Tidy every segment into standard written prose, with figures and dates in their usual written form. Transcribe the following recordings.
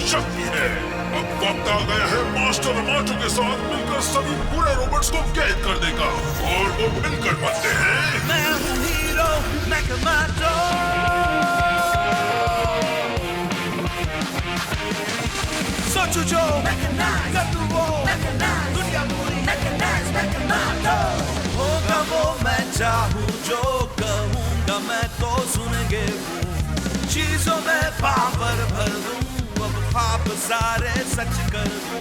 शक्ति है। अब वक्त आ गया है मास्टर अमाटो के साथ मिलकर सभी बुरे रोबोट्स को कैद करने का। और वो मिलकर बनते हैं मैं हूँ हीरो मैकमाटो। सोचो जो कर दूँ वो दुनिया पूरी होगा वो मैं चाहूँ जो कहूँगा मैं तो सुनेंगे वो। चीजों में पावर भर दूँ अब ख्वाब सारे सच कर दूँ।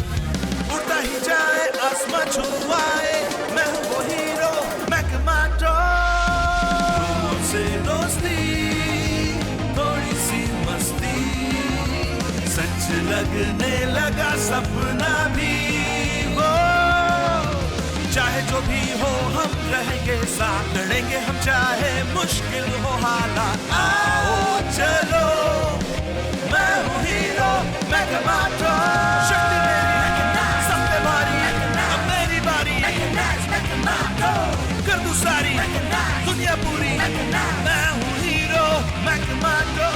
उड़ता ही जाए आसमां छुआए मैं हूँ वो हीरो मैकमाटो। मुझसे दोस्ती थोड़ी सी मस्ती सच लगने लगा सपना भी वो। चाहे जो भी हो हम रहेंगे साथ लड़ेंगे हम चाहे मुश्किल हो हालात। आओ चलो मैं हूँ हीरो मैकमाटो। शक्ति मेरी सब पे भारी अब मेरी बारी कर दूँ सारी दुनिया पूरी। मैं हूँ हीरो मैकमाटो।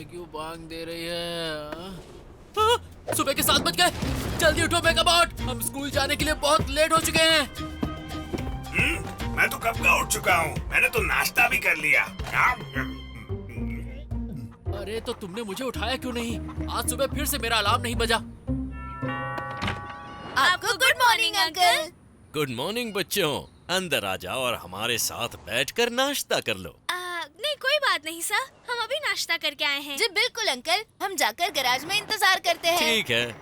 क्यों बांग दे रही है? सुबह के 7 बज गए। जल्दी उठो मेगाबॉट, हम स्कूल जाने के लिए बहुत लेट हो चुके हैं। मैं तो कब का उठ चुका हूँ। मैंने तो नाश्ता भी कर लिया। अरे तो तुमने मुझे उठाया क्यों नहीं? आज सुबह फिर से मेरा अलार्म नहीं बजा। आपको good morning uncle. Good morning बच्चों, अंदर आ जाओ और हमारे साथ बैठकर नाश्ता कर लो। नहीं कोई बात नहीं सर, हम अभी नाश्ता करके आए हैं। जी बिल्कुल अंकल, हम जाकर गैराज में इंतजार करते हैं। ठीक है।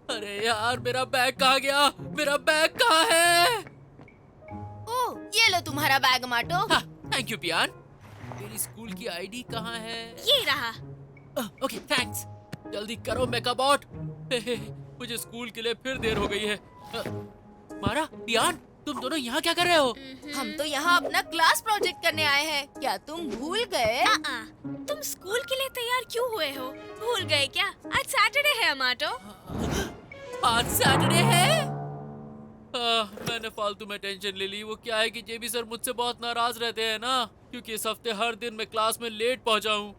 अरे यार मेरा बैग कहाँ गया? मेरा बैग कहाँ है? ओह ये लो तुम्हारा बैग माटो। थैंक यू पियान। मेरी स्कूल की आईडी कहाँ है? ये रहा। Okay thanks. जल्दी करो मेगाबॉट। मुझे स्कूल के लिए फिर देर हो गई है। मारा, पियान, तुम दोनों यहाँ क्या कर रहे हो? हम तो यहाँ अपना क्लास प्रोजेक्ट करने आए हैं। क्या तुम भूल गए? तुम स्कूल के लिए तैयार क्यों हुए हो? भूल गए क्या? आज सैटरडे है अमाटो। आज सैटरडे है? मैंने फालतू में टेंशन ले ली। वो क्या है कि जेबी सर मुझसे बहुत नाराज रहते हैं ना, क्योंकि इस हफ्ते हर दिन मैं क्लास में लेट पहुँचा हूँ।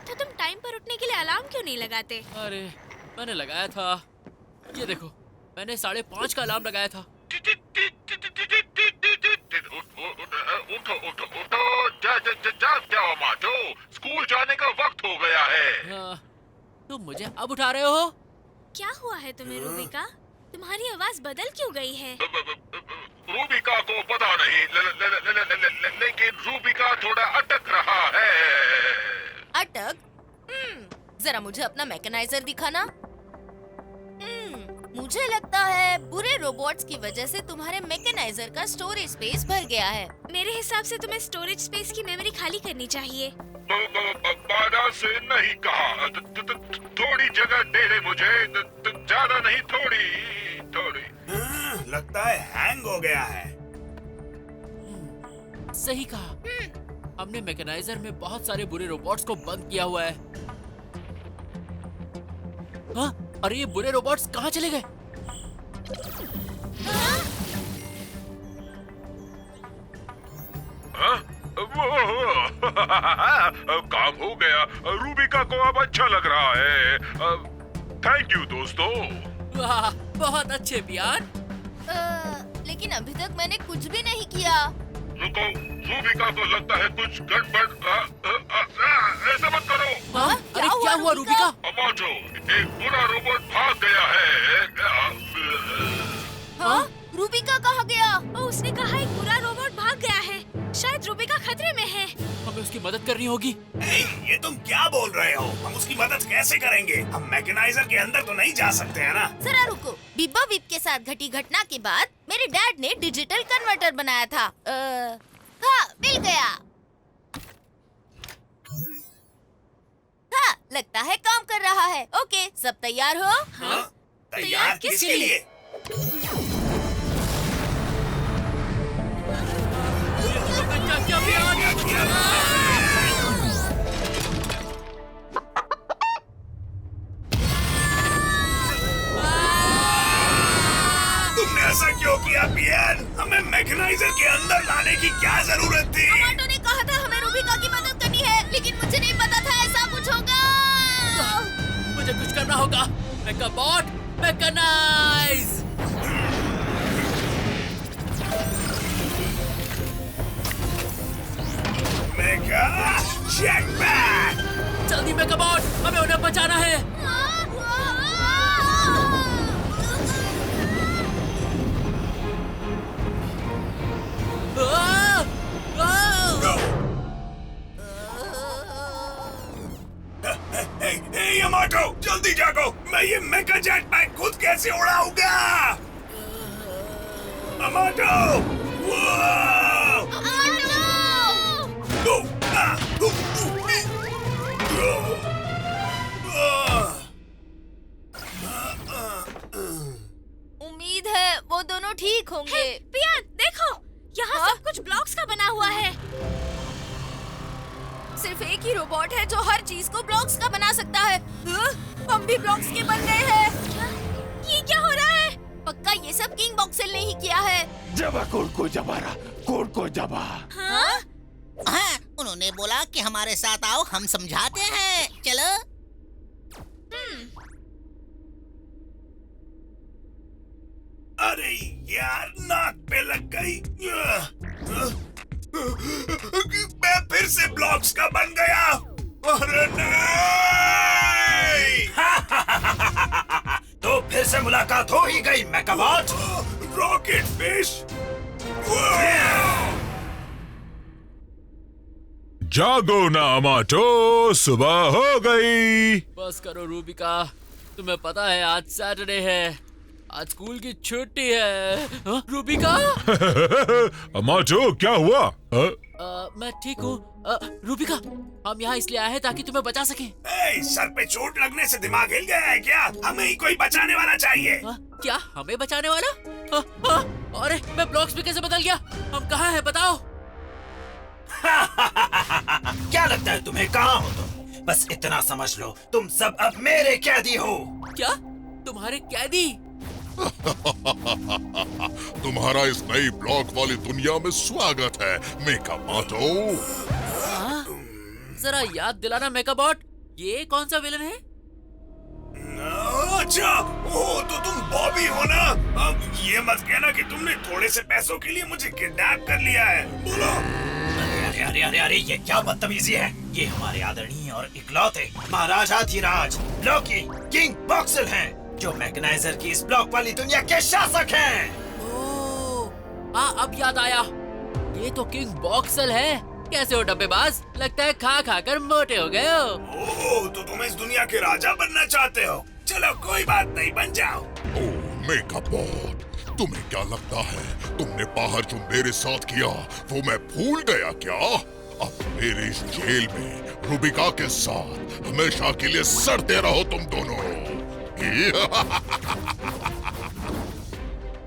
तो तुम टाइम पर उठने के लिए अलार्म क्यों नहीं लगाते? अरे मैंने लगाया था, ये देखो, मैंने 5:30 का अलार्म लगाया था। उठो माटो, स्कूल जाने का वक्त हो गया है। तुम मुझे अब उठा रहे हो? क्या हुआ है तुम्हें रूबिका? तुम्हारी आवाज बदल क्यों गई है? रूबिका को पता नहीं, लेकिन रूबिका थोड़ा अटक रहा है। अटक? जरा मुझे अपना मैकेनाइजर दिखाना। मुझे लगता है बुरे रोबोट्स की वजह से तुम्हारे मैकेनाइजर का स्टोरेज स्पेस भर गया है। मेरे हिसाब से तुम्हें स्टोरेज स्पेस की मेमोरी खाली करनी चाहिए। बादा से नहीं कहा, थोड़ी जगह दे दे मुझे, ज्यादा नहीं, थोड़ी। लगता है हैंग हो गया है। सही कहा। हमने मैकेनाइजर में बहुत सारे बुरे रोबोट्स को बंद किया हुआ है। हाँ? अरे ये बुरे रोबोट्स कहाँ चले गए? काम हो गया। रूबिका को अब अच्छा लग रहा है। थैंक यू दोस्तों। वाह, बहुत अच्छे पियान। लेकिन अभी तक मैंने कुछ भी नहीं किया। रुको, रूबिका को लगता है कुछ गड़बड़। ऐसा मत करो। अरे क्या हुआ रूबिका? अमाटो, एक बुरा रोबोट भाग गया है। हाँ? रूबिका कहाँ गया? उसने कहा एक बुरा रोबोट भाग गया है। शायद रूबिका खतरे में है। हमें उसकी मदद करनी होगी। ये तुम क्या बोल रहे हो? हम उसकी मदद कैसे करेंगे? हम मैकेनाइजर के अंदर तो नहीं जा सकते हैं ना। जरा रुको। बिब्बा विप के साथ घटी घटना के बाद मेरे डैड ने डिजिटल कन्वर्टर बनाया था। हाँ, मिल गया। हाँ, लगता है काम कर रहा है। ओके, सब तैयार हो? हाँ? तैयार किसके लिए? क्या तुमने ऐसा क्यों किया पियन? हमें मैकेनाइजर के अंदर लाने की क्या जरूरत थी? अमाटो ने कहा था हमें रूबिका की मदद करनी है, लेकिन मुझे नहीं पता था ऐसा कुछ होगा। मुझे कुछ करना होगा। मेकाबॉट मैकेनाइज। मेका जेटपैक। जल्दी मेकाबॉट, हमें उन्हें बचाना है। हे यमाटो, जल्दी जागो। मैं ये मेका जेटपैक खुद कैसे उड़ाऊंगा? अमाटो! उम्मीद है वो दोनों ठीक होंगे। पियान देखो, यहाँ सब कुछ ब्लॉक्स का बना हुआ है। सिर्फ एक ही रोबोट है जो हर चीज को ब्लॉक्स का बना सकता है। हम भी ब्लॉक्स के बन गए हैं। ये क्या हो रहा है? पक्का ये सब किंग बॉक्सेल ने ही किया है। जबा कोड को जबा। हाँ? हाँ, उन्होंने बोला कि हमारे साथ आओ, हम समझाते हैं। चलो। अरे यार, नाक पे लग गई। मैं फिर से ब्लॉक्स का बन गया। अरे नहीं! तो फिर से मुलाकात हो ही गई मेकाबॉट। Rocket fish. जागो ना अमाटो, सुबह हो गई। बस करो रूबिका, तुम्हें पता है आज सैटरडे है, आज स्कूल की छुट्टी है। हाँ? रूबिका? अमाटो क्या हुआ? मैं ठीक हूँ। रूबिका, हम यहाँ इसलिए आए हैं ताकि तुम्हें बचा सकें। सर पे चोट लगने से दिमाग हिल गया है क्या? हमें ही कोई बचाने वाला चाहिए। क्या हमें बचाने वाला? अरे मैं ब्लॉक्स में कैसे बदल गया? हम कहाँ हैं बताओ? क्या लगता है तुम्हें, कहाँ हो तुम? बस इतना समझ लो, तुम सब अब मेरे कैदी हो। क्या? तुम्हारे कैदी? तुम्हारा इस नई ब्लॉक वाली दुनिया में स्वागत है मेकाबॉटो। जरा याद दिलाना मेकाबॉट, ये कौन सा विलन है? अच्छा, ओ तो तुम बॉबी हो ना? अब ये मत कहना कि तुमने थोड़े से पैसों के लिए मुझे किडनैप कर लिया है। बोलो। अरे ये क्या बदतमीजी है? ये हमारे आदरणीय और इकलौते महाराजा धीराज लोकी किंग बॉक्सेल हैं, जो मैकेनाइजर की इस ब्लॉक वाली दुनिया के शासक हैं। हाँ, अब याद आया, ये तो किंग बॉक्सेल है। कैसे हो डब्बेबाज? लगता है खा खा कर मोटे हो गए हो। ओह, तो तुम इस दुनिया के राजा बनना चाहते हो? चलो कोई बात नहीं, बन जाओ। ओह मेकाबॉट, तुम्हें क्या लगता है तुमने बाहर जो मेरे साथ किया वो मैं भूल गया क्या? अब मेरे इस जेल में रूबिका के साथ हमेशा के लिए सड़ते रहो तुम दोनों।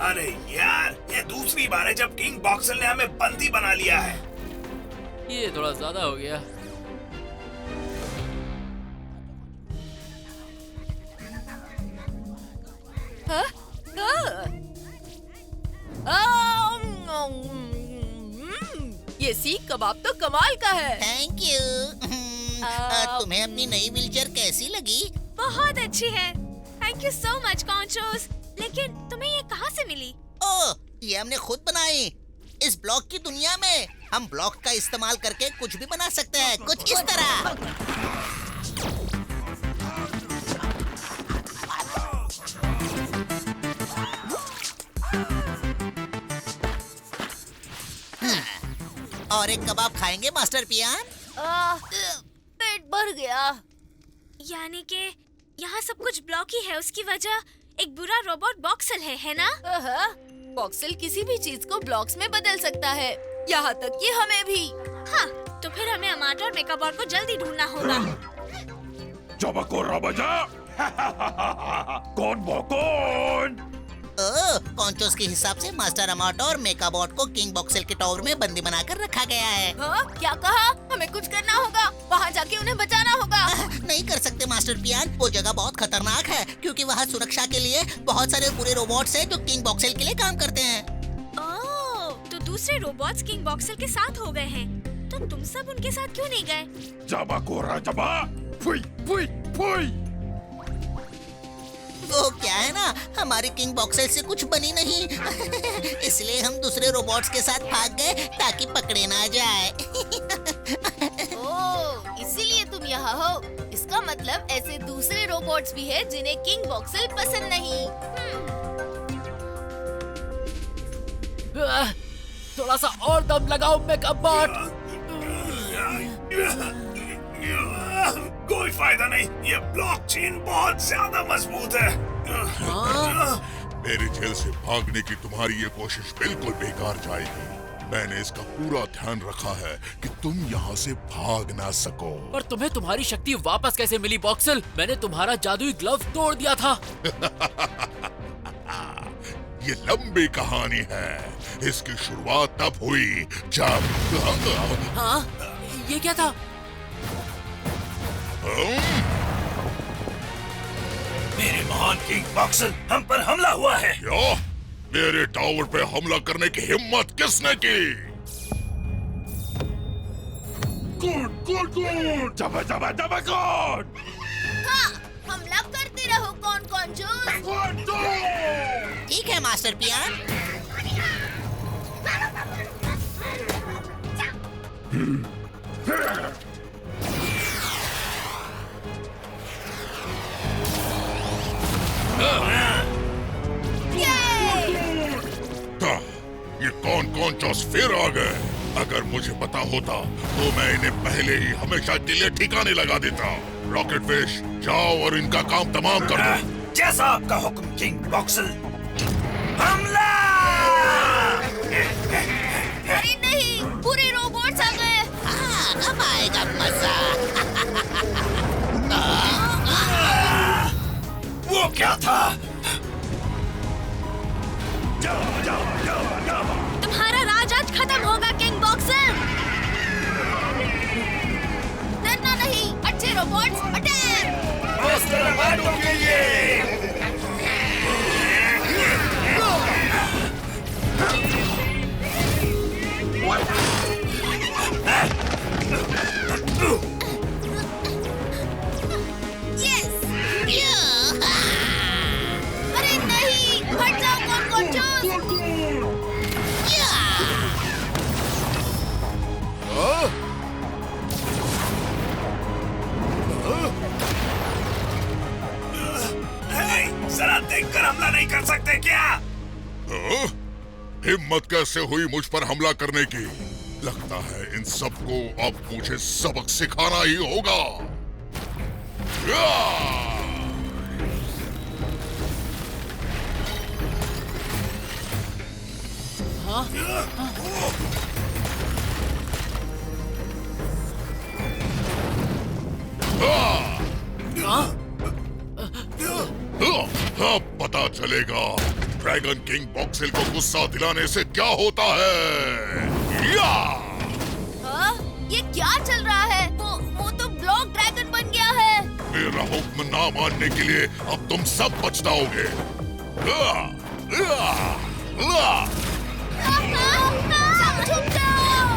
अरे यार, ये दूसरी बार है जब किंग बॉक्सेल ने हमें बंदी बना लिया है। ये थोड़ा ज्यादा हो गया। ये सीख कबाब तो कमाल का है। Thank you. तुम्हें अपनी नई व्हीलचेयर कैसी लगी? बहुत अच्छी है। थैंक यू सो मच कॉन्चोस। लेकिन तुम्हें ये कहाँ से मिली? ओह, ये हमने खुद बनाई। इस ब्लॉक की दुनिया में हम ब्लॉक का इस्तेमाल करके कुछ भी बना सकते हैं, कुछ इस तरह। और एक कबाब खाएंगे मास्टर पियान? पेट भर गया। यानी कि यहाँ सब कुछ ब्लॉक ही है, उसकी वजह एक बुरा रोबोट बॉक्सेल है ना? बॉक्सेल किसी भी चीज को ब्लॉक्स में बदल सकता है, यहाँ तक कि हमें भी। हाँ, तो फिर हमें अमाटो और मेकाबॉट को जल्दी ढूंढना होगा। जबको रबजा। कौन बो कौन? कॉन्चोस के हिसाब से मास्टर अमाटो और मेकाबॉट को किंग बॉक्सेल के टावर में बंदी बनाकर रखा गया है। क्या कहा? हमें कुछ करना होगा, वहाँ जाके उन्हें बचाना होगा। नहीं कर सकते मास्टर पियान, वो जगह बहुत खतरनाक है क्योंकि वहाँ सुरक्षा के लिए बहुत सारे बुरे रोबोट्स हैं जो किंग बॉक्सेल के लिए काम करते हैं। ओह, तो दूसरे रोबोट्स किंग बॉक्सेल के साथ हो गए हैं, तो तुम सब उनके साथ क्यों नहीं गए? जाबा कोरा जाबा, फुई फुई फुई। वो क्या है ना, हमारी किंग बॉक्सेल से कुछ बनी नहीं इसलिए हम दूसरे रोबोट्स के साथ भाग गए ताकि पकड़े ना जाए ओह, इसीलिए तुम यहाँ हो। इसका मतलब ऐसे दूसरे रोबोट्स भी हैं जिन्हें किंग बॉक्सेल पसंद नहीं। थोड़ा सा और दम लगाओ मेकाबॉट। कोई फायदा नहीं, ये ब्लॉकचेन बहुत ज्यादा मजबूत है। मेरे जेल से भागने की तुम्हारी ये कोशिश बिल्कुल बेकार जाएगी। मैंने इसका पूरा ध्यान रखा है कि तुम यहाँ से भाग ना सको। पर तुम्हें तुम्हारी शक्ति वापस कैसे मिली बॉक्सेल? मैंने तुम्हारा जादुई ग्लव तोड़ दिया था। ये लंबी कहानी है। इसकी शुरुआत तब हुई जब हाँ? ये क्या था? मेरे महान किंग बॉक्सेल, हम पर हमला हुआ है। क्या? मेरे टावर पे हमला करने की हिम्मत किसने की? गुड गुड गुड, जाबा जाबा जाबा गुड। हाँ, हमला करते रहो कॉन्चोस। ठीक है मास्टर पियान। ये कौन चौस फिर आ गए? अगर मुझे पता होता तो मैं इन्हें पहले ही हमेशा के लिए ठिकाने लगा देता। रॉकेट फिश, जाओ और इनका काम तमाम कर दो। जैसा आपका हुक्म किंग बॉक्सेल। हमला! अरे नहीं, पूरे रोबोट्स आ गए। हाँ, अब आएगा मजा। वो क्या था? तुम्हारा राज आज खत्म होगा किंग बॉक्सेल। डरना नहीं, अच्छे रोबोट्स अटैक। मास्टर अमाटो के लिए। यस। अरे नहीं, हट जाओ कॉन्चोस। जरा देखकर हमला नहीं कर सकते क्या? हिम्मत कैसे हुई मुझ पर हमला करने की? लगता है इन सबको अब मुझे सबक सिखाना ही होगा। अब पता चलेगा ड्रैगन किंग बॉक्सेल को गुस्सा दिलाने से क्या होता है। या! हाँ? ये क्या चल रहा है? वो तो ब्लॉक ड्रैगन बन गया है। मेरा हुक्म ना मानने के लिए अब तुम सब पछताओगे। सब छुप जाओ।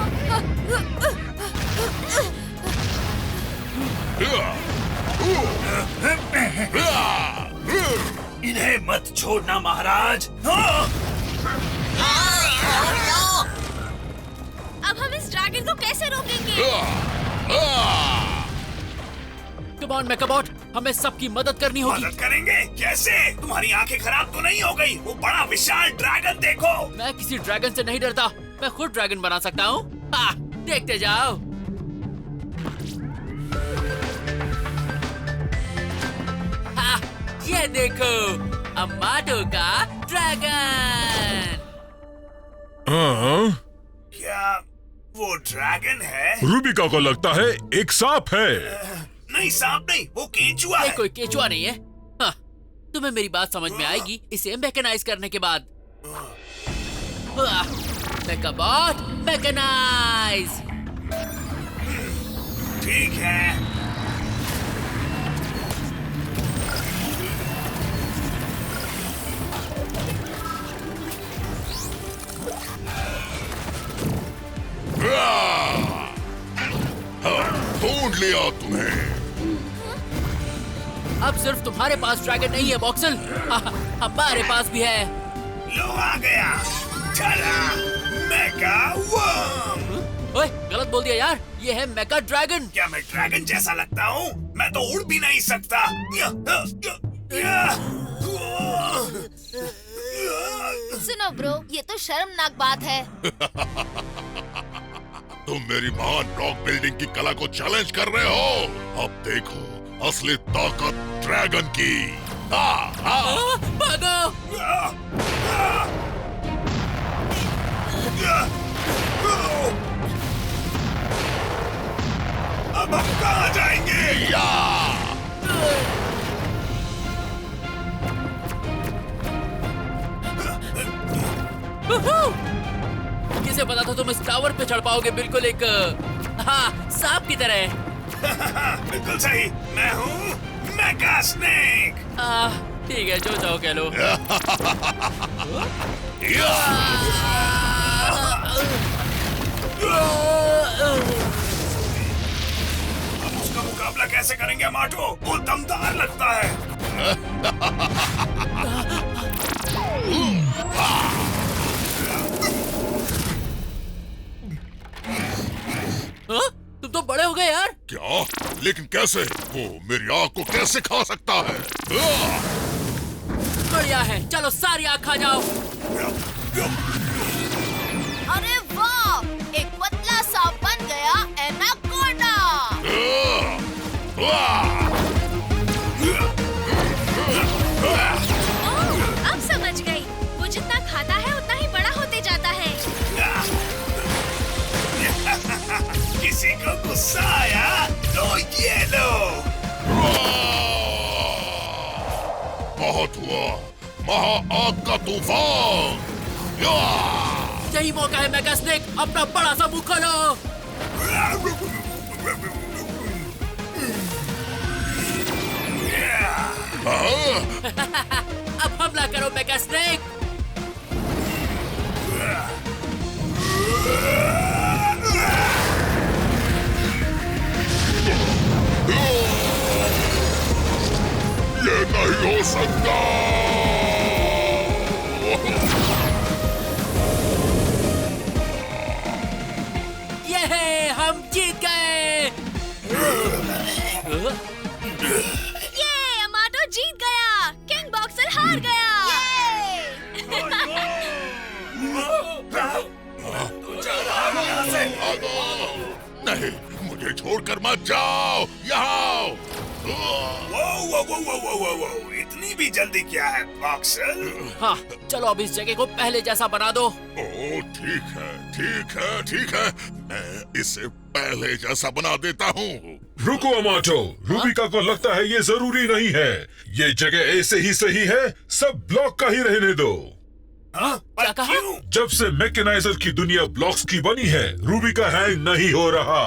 इन्हें मत छोड़ना महाराज। अब हम इस ड्रैगन को कैसे रोकेंगे? कम ऑन मेकाबॉट, हमें सबकी मदद करनी होगी। मदद करेंगे? कैसे? तुम्हारी आंखें खराब तो नहीं हो गई? वो बड़ा विशाल ड्रैगन देखो। मैं किसी ड्रैगन से नहीं डरता। मैं खुद ड्रैगन बना सकता हूँ। देखते जाओ। ये देखो, अमाटो का ड्रैगन। क्या वो ड्रैगन है? रूबिका को लगता है एक सांप है। नहीं, सांप नहीं, वो केंचुआ ये है। कोई केचुआ नहीं है। हाँ, तुम्हें मेरी बात समझ में आएगी इसे मैकेनाइज करने के बाद। मेकाबॉट मैकेनाइज। ठीक है। ढूंढ लिया तुम्हें। अब सिर्फ तुम्हारे पास ड्रैगन नहीं है बॉक्सल, हमारे पास भी है। लो आ गया। चला मेगा वर्म। ओए गलत बोल दिया यार, ये है मेगा ड्रैगन। क्या मैं ड्रैगन जैसा लगता हूँ? मैं तो उड़ भी नहीं सकता। सुनो ब्रो, ये तो शर्मनाक बात है। तुम मेरी महान रॉक बिल्डिंग की कला को चैलेंज कर रहे हो। अब देखो असली ताकत ड्रैगन की। भागो। अब हम कहाँ जाएंगे? किसे पता था तुम इस टावर पे चढ़ पाओगे, बिल्कुल एक सांप की तरह। बिल्कुल सही, मैं हूँ मेगा स्नेक। ठीक है, जो चाहो कह लो। अब उसका मुकाबला कैसे करेंगे माटो? वो दमदार लगता है। तुम तो बड़े हो गए यार। क्या? लेकिन कैसे? वो मेरी आँख को कैसे खा सकता है? बढ़िया है, चलो सारी आँख खा जाओ। अरे वाह, एक पतला सांप बन गया एनाकोंडा। अब समझ गई, वो जितना खाता है उतना ही बड़ा होते जाता है। किसी को गुस्सा आया तो ये लो। बहुत हुआ, महा आग का तूफान। यही मौका है मेगा स्नेक, अपना बड़ा सा मुंह खोलो। अब हमला करो मेगा स्नेक। ये नहीं हो सकता। ये हम जीत गए। ये अमाटो जीत गया, किंग बॉक्सर हार गया। नहीं, मुझे छोड़कर मत जाओ। यहाँ वो, इतनी भी जल्दी क्या है बॉक्सर? हाँ, चलो अब इस जगह को पहले जैसा बना दो। ओ ठीक है, ठीक है, ठीक है, मैं इसे पहले जैसा बना देता हूँ। रुको अमाटो, रूबिका को लगता है ये जरूरी नहीं है। ये जगह ऐसे ही सही है, सब ब्लॉक का ही रहने दो। हाँ? पर क्या कहा? क्यों? जब से मैकेनाइजर की दुनिया ब्लॉक्स की बनी है, रूबिका हैंग नहीं हो रहा।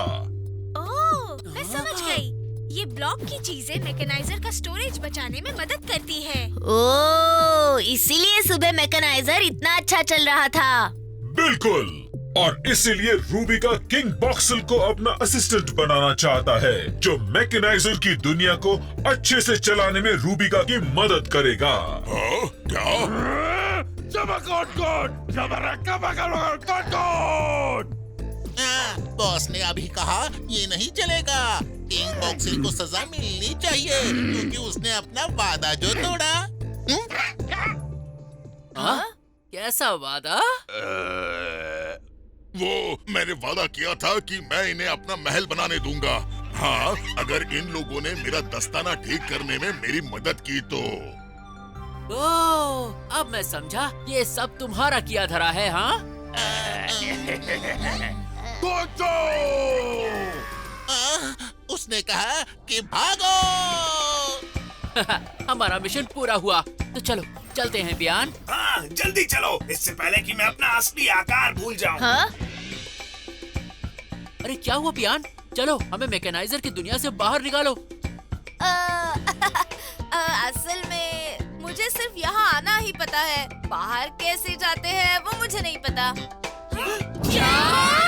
ओह, मैं समझ गई। ये ब्लॉक की चीजें मैकेनाइजर का स्टोरेज बचाने में मदद करती है। ओह, इसीलिए सुबह मैकेनाइजर इतना अच्छा चल रहा था। बिल्कुल, और इसीलिए रूबिका किंग बॉक्सल को अपना असिस्टेंट बनाना चाहता है, जो मैकेनाइजर की दुनिया को अच्छे से चलाने में रूबिका की मदद करेगा। क्या? बॉस ने अभी कहा ये नहीं चलेगा। किंग बॉक्सिल को सजा मिलनी चाहिए क्योंकि उसने अपना वादा जो तोड़ा। हाँ? कैसा वादा? वो मैंने वादा किया था कि मैं इन्हें अपना महल बनाने दूंगा। हाँ, अगर इन लोगों ने मेरा दस्ताना ठीक करने में मेरी मदद की तो। ओह, अब मैं समझा, ये सब तुम्हारा किया धरा है। हाँ, उसने कहा कि भागो। हमारा मिशन पूरा हुआ। तो चलो चलते हैं बियान। हाँ जल्दी चलो, इससे पहले कि मैं अपना असली आकार भूल जाऊं। हाँ? अरे क्या हुआ बियान? चलो हमें मैकेनाइजर की दुनिया से बाहर निकालो। असल में मुझे सिर्फ यहाँ आना ही पता है, बाहर कैसे जाते हैं वो मुझे नहीं पता। क्या?